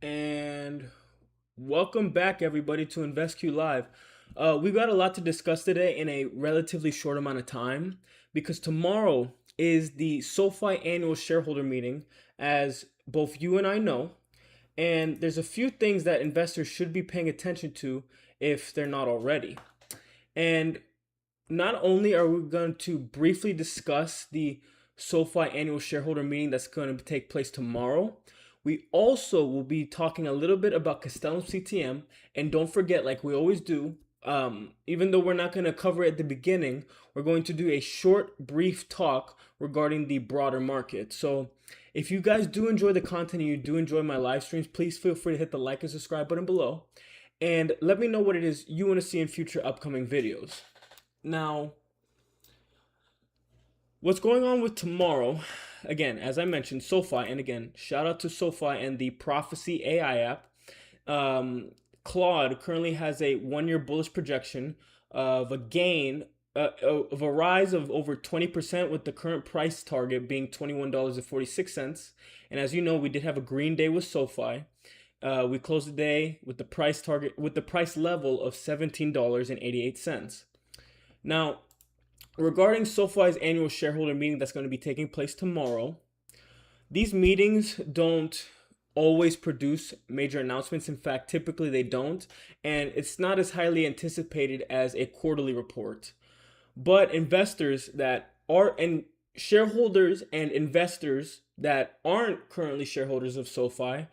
And welcome back, everybody, to InvestQ Live. We've got a lot to discuss today in a relatively short amount of time because tomorrow is the SoFi annual shareholder meeting, as both you and I know. And there's a few things that investors should be paying attention to if they're not already. And not only are we going to briefly discuss the SoFi annual shareholder meeting that's going to take place tomorrow, we also will be talking a little bit about Castellum CTM. And don't forget, like we always do, even though we're not going to cover it at the beginning, we're going to do a short, brief talk regarding the broader market. So if you guys do enjoy the content and you do enjoy my live streams, please feel free to hit the like and subscribe button below. And let me know what it is you want to see in future upcoming videos. Now, what's going on with tomorrow? Again, as I mentioned, SoFi, and again, shout out to SoFi and the Prophecy AI app. Claude currently has a 1-year bullish projection of a gain of a rise of over 20%, with the current price target being $21.46. And as you know, we did have a green day with SoFi. We closed the day with the price level of $17.88. Now, regarding SoFi's annual shareholder meeting that's going to be taking place tomorrow, these meetings don't always produce major announcements. In fact, typically they don't, and it's not as highly anticipated as a quarterly report. But investors that are, and shareholders and investors that aren't currently shareholders of SoFi,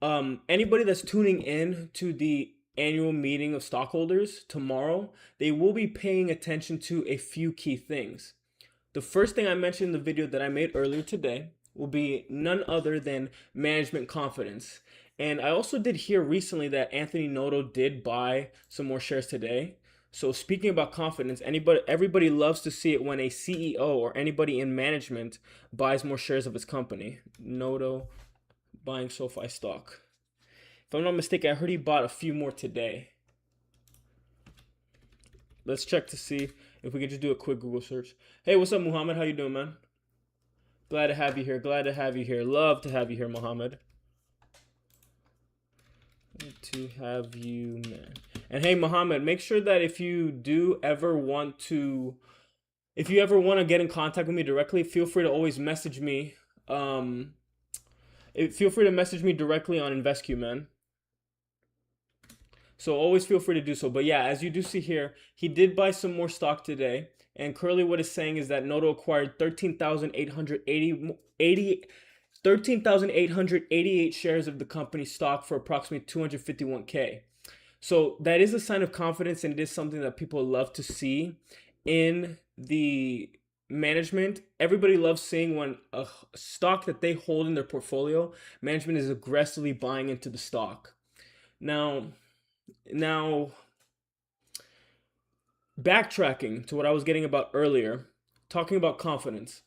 anybody that's tuning in to the annual meeting of stockholders tomorrow, they will be paying attention to a few key things. The first thing I mentioned in the video that I made earlier today will be none other than management confidence. And I also did hear recently that Anthony Noto did buy some more shares today. So speaking about confidence, everybody loves to see it when a CEO or anybody in management buys more shares of his company. Noto buying SoFi stock. If I'm not mistaken, I heard he bought a few more today. Let's check to see if we can just do a quick Google search. Hey, what's up, Muhammad? How you doing, man? Glad to have you here. Glad to have you here. Love to have you here, Muhammad. Good to have you, man. And hey, Muhammad, make sure that if you ever want to get in contact with me directly, feel free to always message me. Feel free to message me directly on InvestQ, man. So always feel free to do so. But yeah, as you do see here, he did buy some more stock today. And currently what it's saying is that Noto acquired 13,888 shares of the company's stock for approximately 251K. So that is a sign of confidence, and it is something that people love to see in the management. Everybody loves seeing when a stock that they hold in their portfolio, management is aggressively buying into the stock. Now, backtracking to what I was getting about earlier, talking about confidence,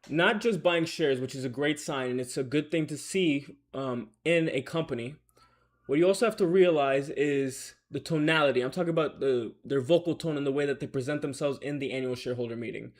not just buying shares, which is a great sign and it's a good thing to see in a company. What you also have to realize is the tonality. I'm talking about their vocal tone and the way that they present themselves in the annual shareholder meeting.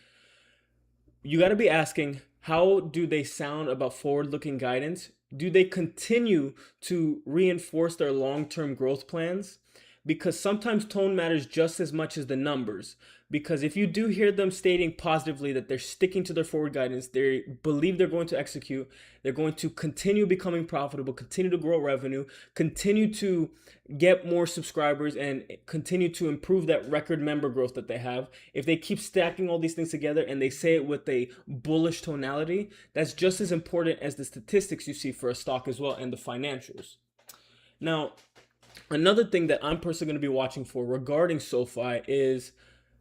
You got to be asking, how do they sound about forward-looking guidance? Do they continue to reinforce their long-term growth plans? Because sometimes tone matters just as much as the numbers. Because if you do hear them stating positively that they're sticking to their forward guidance, they believe they're going to execute, they're going to continue becoming profitable, continue to grow revenue, continue to get more subscribers, and continue to improve that record member growth that they have. If they keep stacking all these things together and they say it with a bullish tonality, that's just as important as the statistics you see for a stock as well and the financials. Now, another thing that I'm personally going to be watching for regarding SoFi is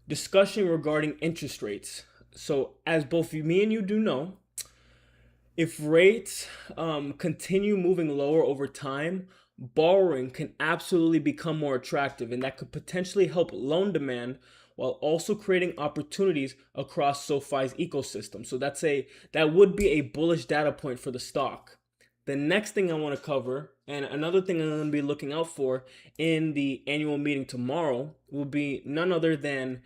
discussion regarding interest rates. So as both me and you do know, if rates continue moving lower over time, borrowing can absolutely become more attractive, and that could potentially help loan demand while also creating opportunities across SoFi's ecosystem. So that would be a bullish data point for the stock. The next thing I want to cover, and another thing I'm going to be looking out for in the annual meeting tomorrow, will be none other than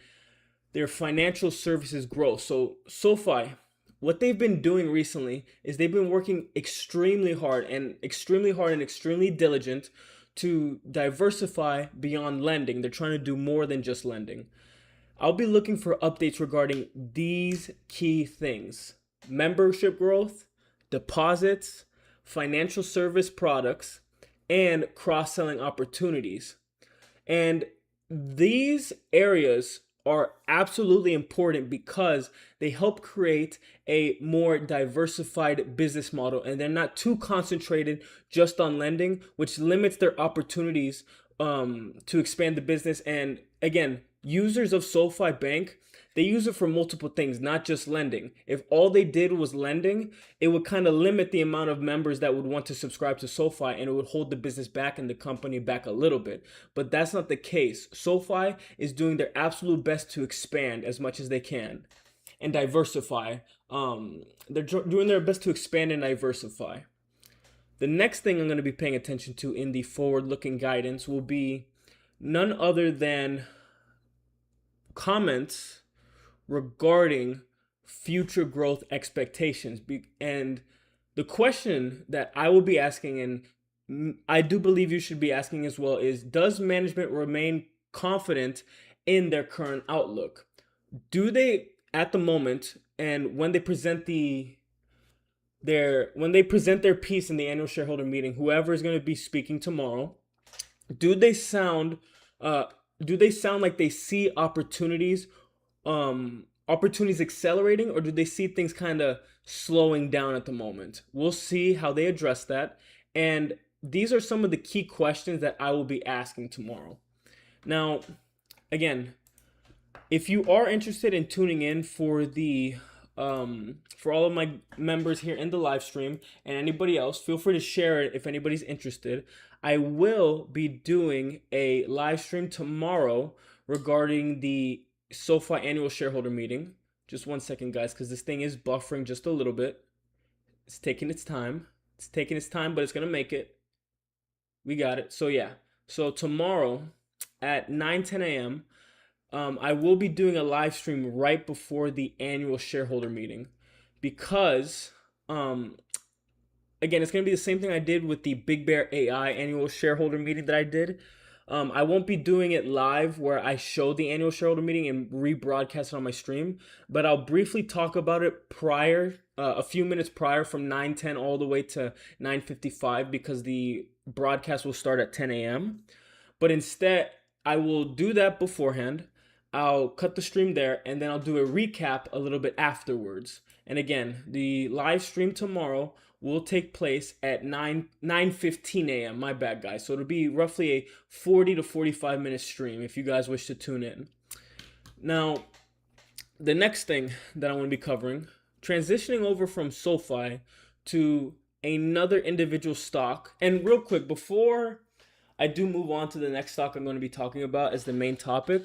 their financial services growth. So SoFi, what they've been doing recently is they've been working extremely hard and extremely diligent to diversify beyond lending. They're trying to do more than just lending. I'll be looking for updates regarding these key things: membership growth, deposits, financial service products, and cross selling opportunities. And these areas are absolutely important because they help create a more diversified business model, and they're not too concentrated just on lending, which limits their opportunities to expand the business. And again, users of SoFi Bank, they use it for multiple things, not just lending. If all they did was lending, it would kind of limit the amount of members that would want to subscribe to SoFi, and it would hold the business back and the company back a little bit. But that's not the case. SoFi is doing their absolute best to expand as much as they can and diversify. They're doing their best to expand and diversify. The next thing I'm going to be paying attention to in the forward-looking guidance will be none other than comments regarding future growth expectations. And the question that I will be asking, and I do believe you should be asking as well, is does management remain confident in their current outlook? Do they at the moment, and when they present their piece in the annual shareholder meeting, whoever is going to be speaking tomorrow, do they sound like they see opportunities accelerating, or do they see things kind of slowing down at the moment? We'll see how they address that. And these are some of the key questions that I will be asking tomorrow. Now, again, if you are interested in tuning in for all of my members here in the live stream and anybody else, feel free to share it if anybody's interested. I will be doing a live stream tomorrow regarding the SoFi annual shareholder meeting. Just 1 second, guys, because this thing is buffering just a little bit. It's taking its time. But it's going to make it. We got it. So yeah. So tomorrow at 9:10 a.m., I will be doing a live stream right before the annual shareholder meeting because, again, it's going to be the same thing I did with the Big Bear AI annual shareholder meeting that I did. I won't be doing it live where I show the annual shareholder meeting and rebroadcast it on my stream, but I'll briefly talk about it a few minutes prior, from 9:10 all the way to 9:55, because the broadcast will start at 10 a.m. But instead, I will do that beforehand. I'll cut the stream there, and then I'll do a recap a little bit afterwards. And again, the live stream tomorrow will take place at 9:15 a.m. My bad, guys. So it'll be roughly a 40 to 45 minute stream if you guys wish to tune in. Now, the next thing that I want to be covering, transitioning over from SoFi to another individual stock. And real quick, before I do move on to the next stock I'm going to be talking about as the main topic,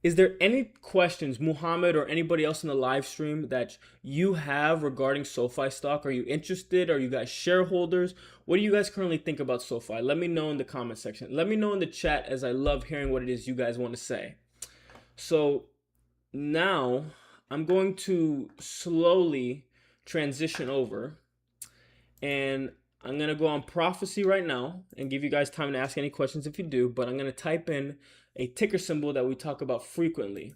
is there any questions, Muhammad or anybody else in the live stream, that you have regarding SoFi stock? Are you interested? Are you guys shareholders? What do you guys currently think about SoFi? Let me know in the comment section. Let me know in the chat, as I love hearing what it is you guys want to say. So now I'm going to slowly transition over, and I'm going to go on prophecy right now and give you guys time to ask any questions if you do, but I'm going to type in a ticker symbol that we talk about frequently.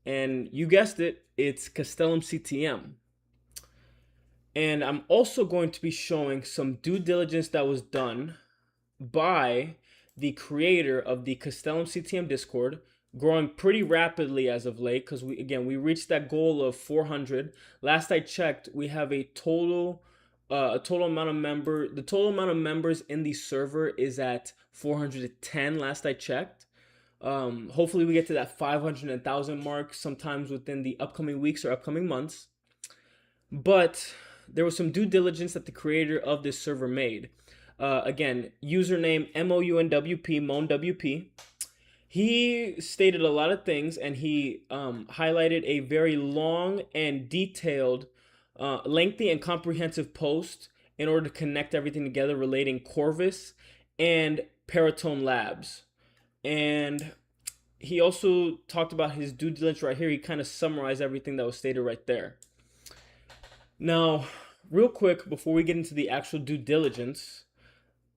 And you guessed it, it's Castellum CTM. And I'm also going to be showing some due diligence that was done by the creator of the Castellum CTM Discord, growing pretty rapidly as of late, because we reached that goal of 400. Last I checked, we have the total amount of members in the server is at 410 last I checked. Hopefully we get to that 500,000 mark sometimes within the upcoming weeks or upcoming months. But there was some due diligence that the creator of this server made. Again, username MOUNWP. He stated a lot of things, and he highlighted a very long and detailed, lengthy and comprehensive post in order to connect everything together relating Corvus and Paratone Labs. And he also talked about his due diligence right here. He kind of summarized everything that was stated right there. Now, real quick, before we get into the actual due diligence,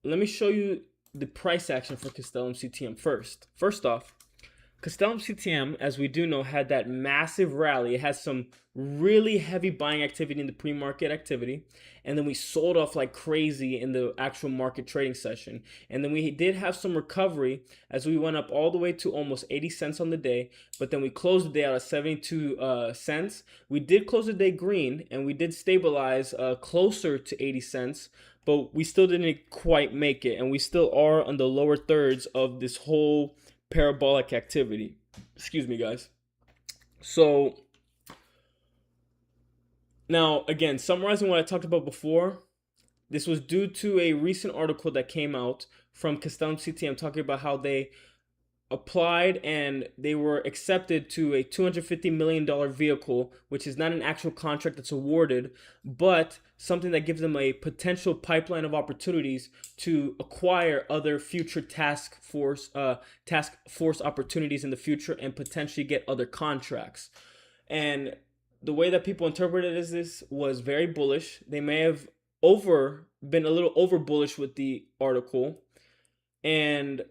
let me show you the price action for Castellum CTM first. First off, Castellum CTM, as we do know, had that massive rally. It has some really heavy buying activity in the pre-market activity, and then we sold off like crazy in the actual market trading session. And then we did have some recovery as we went up all the way to almost 80 cents on the day, but then we closed the day out at 72 cents. We did close the day green, and we did stabilize closer to 80 cents, but we still didn't quite make it, and we still are on the lower thirds of this whole parabolic activity. Excuse me, guys. So now, again, summarizing what I talked about before, this was due to a recent article that came out from Castellum CTM talking about how they applied and they were accepted to a $250 million vehicle, which is not an actual contract that's awarded, but something that gives them a potential pipeline of opportunities to acquire other future task force opportunities in the future and potentially get other contracts. And the way that people interpreted this was very bullish. They may have been a little over bullish with the article, and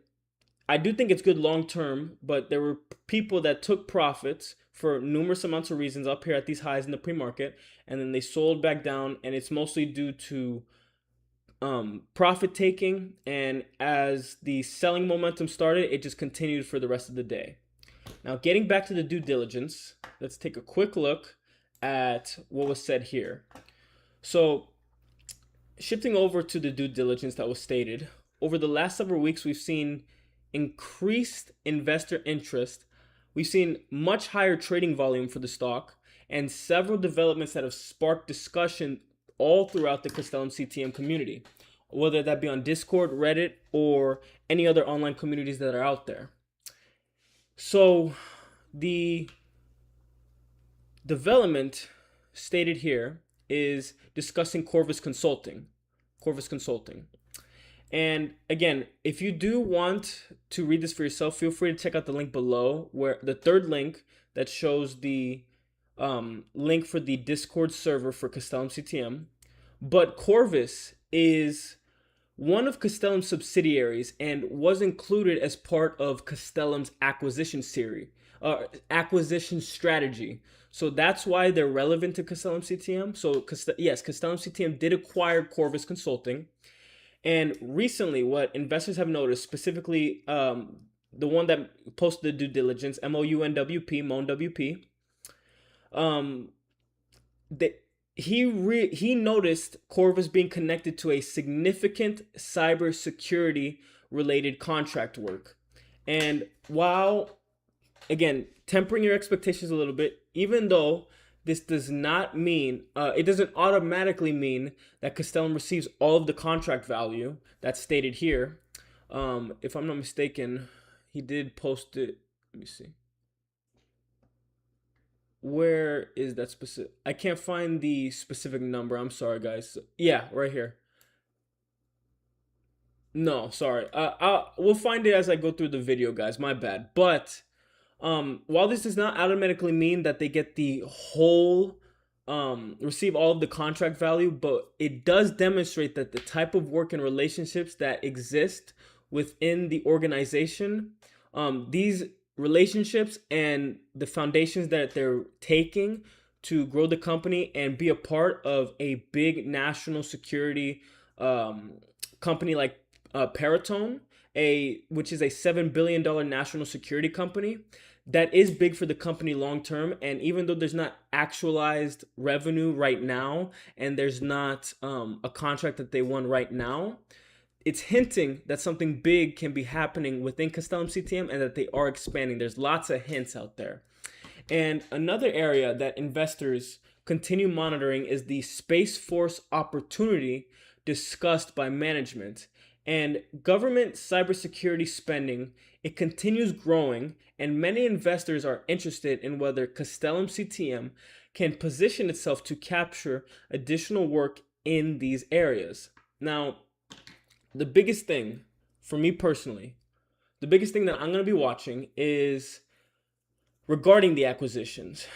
I do think it's good long term, but there were people that took profits for numerous amounts of reasons up here at these highs in the pre-market, and then they sold back down, and it's mostly due to profit taking. And as the selling momentum started, it just continued for the rest of the day. Now, getting back to the due diligence, let's take a quick look at what was said here. So, shifting over to the due diligence that was stated, over the last several weeks, we've seen increased investor interest. We've seen much higher trading volume for the stock and several developments that have sparked discussion all throughout the Castellum CTM community, whether that be on Discord, Reddit, or any other online communities that are out there. So the development stated here is discussing Corvus Consulting. And again, if you do want to read this for yourself, feel free to check out the link below, where the third link that shows the link for the Discord server for Castellum CTM. But Corvus is one of Castellum's subsidiaries and was included as part of Castellum's acquisition strategy. So that's why they're relevant to Castellum CTM. So yes, Castellum CTM did acquire Corvus Consulting. And recently, what investors have noticed, specifically the one that posted the due diligence, MOUNWP, that he noticed Corvus being connected to a significant cybersecurity related contract work. And while, again, tempering your expectations a little bit, even though this does not mean, it doesn't automatically mean that Castellum receives all of the contract value that's stated here. If I'm not mistaken, he did post it. Let me see. Where is that specific? I can't find the specific number. I'm sorry, guys. Yeah, right here. No, sorry. We'll find it as I go through the video, guys. My bad. But while this does not automatically mean that they get the whole, receive all of the contract value, but it does demonstrate that the type of work and relationships that exist within the organization, these relationships and the foundations that they're taking to grow the company and be a part of a big national security company like Paratone, which is a $7 billion national security company. That is big for the company long term. And even though there's not actualized revenue right now, and there's not a contract that they won right now, it's hinting that something big can be happening within Castellum CTM and that they are expanding. There's lots of hints out there. And another area that investors continue monitoring is the Space Force opportunity discussed by management. And government cybersecurity spending, it continues growing, and many investors are interested in whether Castellum CTM can position itself to capture additional work in these areas. Now, the biggest thing for me personally, the biggest thing that I'm going to be watching is regarding the acquisitions.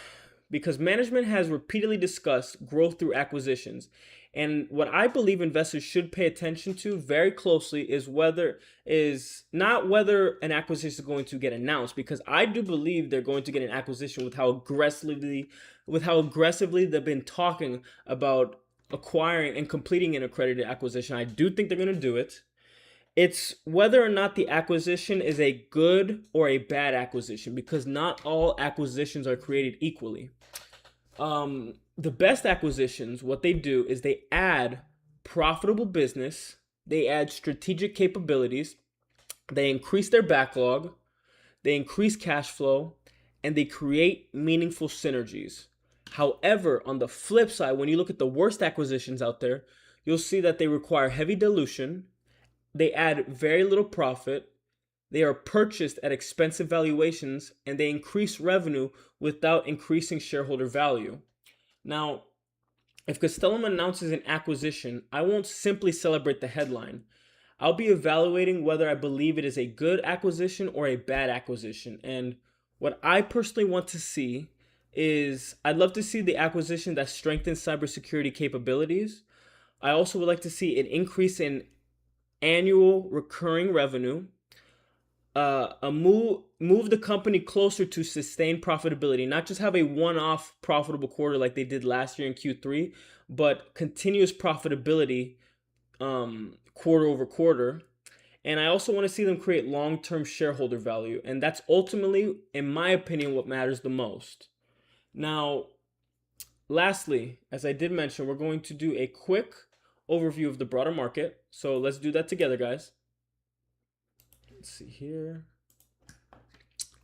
because management has repeatedly discussed growth through acquisitions. And what I believe investors should pay attention to very closely is not whether an acquisition is going to get announced, because I do believe they're going to get an acquisition with how aggressively they've been talking about acquiring and completing an accredited acquisition. I do think they're going to do it. It's whether or not the acquisition is a good or a bad acquisition, because not all acquisitions are created equally. The best acquisitions, what they do is they add profitable business, they add strategic capabilities, they increase their backlog, they increase cash flow, and they create meaningful synergies. However, on the flip side, when you look at the worst acquisitions out there, you'll see that they require heavy dilution, they add very little profit, they are purchased at expensive valuations, and they increase revenue without increasing shareholder value. Now, if Castellum announces an acquisition, I won't simply celebrate the headline. I'll be evaluating whether I believe it is a good acquisition or a bad acquisition. And what I personally want to see is I'd love to see the acquisition that strengthens cybersecurity capabilities. I also would like to see an increase in annual recurring revenue, move the company closer to sustained profitability, not just have a one-off profitable quarter like they did last year in Q3, but continuous profitability quarter over quarter. And I also want to see them create long-term shareholder value, and that's ultimately, in my opinion, what matters the most. Now, lastly, as I did mention, we're going to do a quick overview of the broader market. So let's do that together, guys. Let's see here.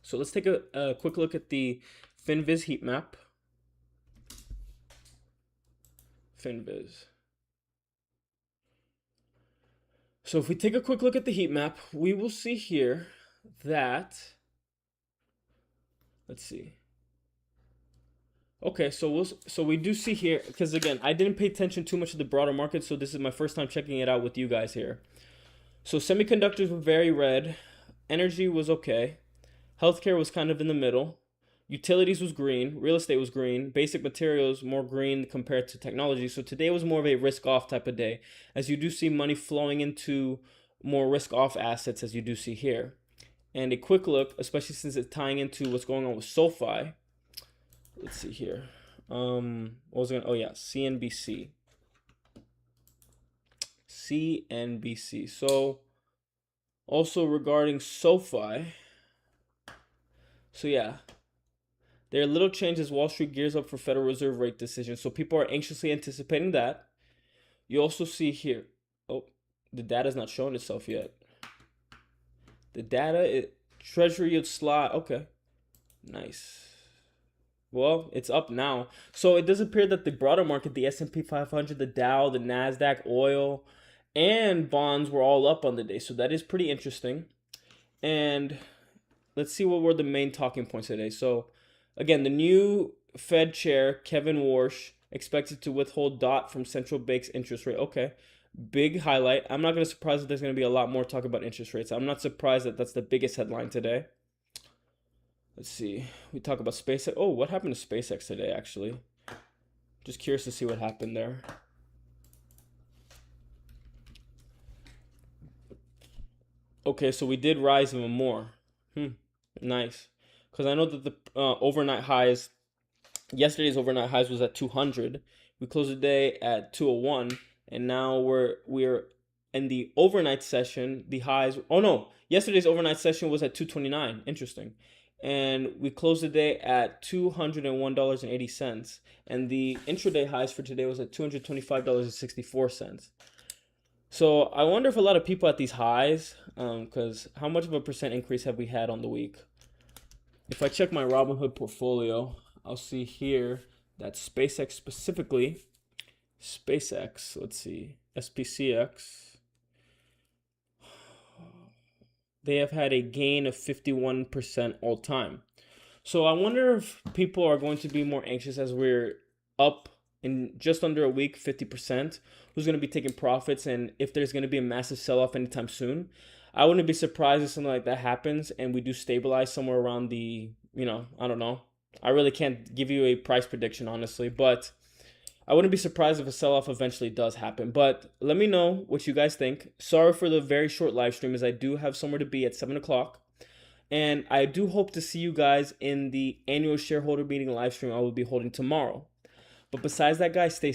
So let's take a quick look at the FinViz heat map. FinViz. So if we take a quick look at the heat map, we will see here that, let's see. Okay, so we do see here, because again, I didn't pay attention too much to the broader market, so this is my first time checking it out with you guys here. So semiconductors were very red, energy was okay, healthcare was kind of in the middle, utilities was green, real estate was green, basic materials more green compared to technology. So today was more of a risk off type of day, as you do see money flowing into more risk off assets, as you do see here. And a quick look, especially since it's tying into what's going on with Sofi. Let's see here. What was it? Oh yeah, CNBC. CNBC. So also regarding SoFi. So yeah, there are little changes. Wall Street gears up for Federal Reserve rate decision. So people are anxiously anticipating that. You also see here. Oh, the data is not showing itself yet. The data, Treasury yield slide. Okay, nice. Well, it's up now. So it does appear that the broader market, the S&P 500, the Dow, the NASDAQ, oil, and bonds were all up on the day. So that is pretty interesting. And let's see what were the main talking points today. So again, the new Fed chair, Kevin Warsh, expected to withhold dot from central bank's interest rate. Okay, big highlight. I'm not going to surprise that there's going to be a lot more talk about interest rates. I'm not surprised that that's the biggest headline today. Let's see. We talk about SpaceX. Oh, what happened to SpaceX today, actually? Just curious to see what happened there. Okay, so we did rise even more. Nice. Because I know that the overnight highs, yesterday's overnight highs was at 200. We closed the day at 201, and now we're in the overnight session. The highs. Oh no, yesterday's overnight session was at 229. Interesting. And we closed the day at $201.80, and the intraday highs for today was at $225.64. So I wonder if a lot of people at these highs, because how much of a percent increase have we had on the week? If I check my Robinhood portfolio, I'll see here that SpaceX specifically, let's see, SPCX, they have had a gain of 51% all time. So I wonder if people are going to be more anxious as we're up in just under a week, 50%, who's going to be taking profits, and if there's going to be a massive sell-off anytime soon. I wouldn't be surprised if something like that happens and we do stabilize somewhere around the, I don't know, I really can't give you a price prediction, honestly, but I wouldn't be surprised if a sell-off eventually does happen. But let me know what you guys think. Sorry for the very short live stream, as I do have somewhere to be at 7 o'clock. And I do hope to see you guys in the annual shareholder meeting live stream I will be holding tomorrow. But besides that, guys, stay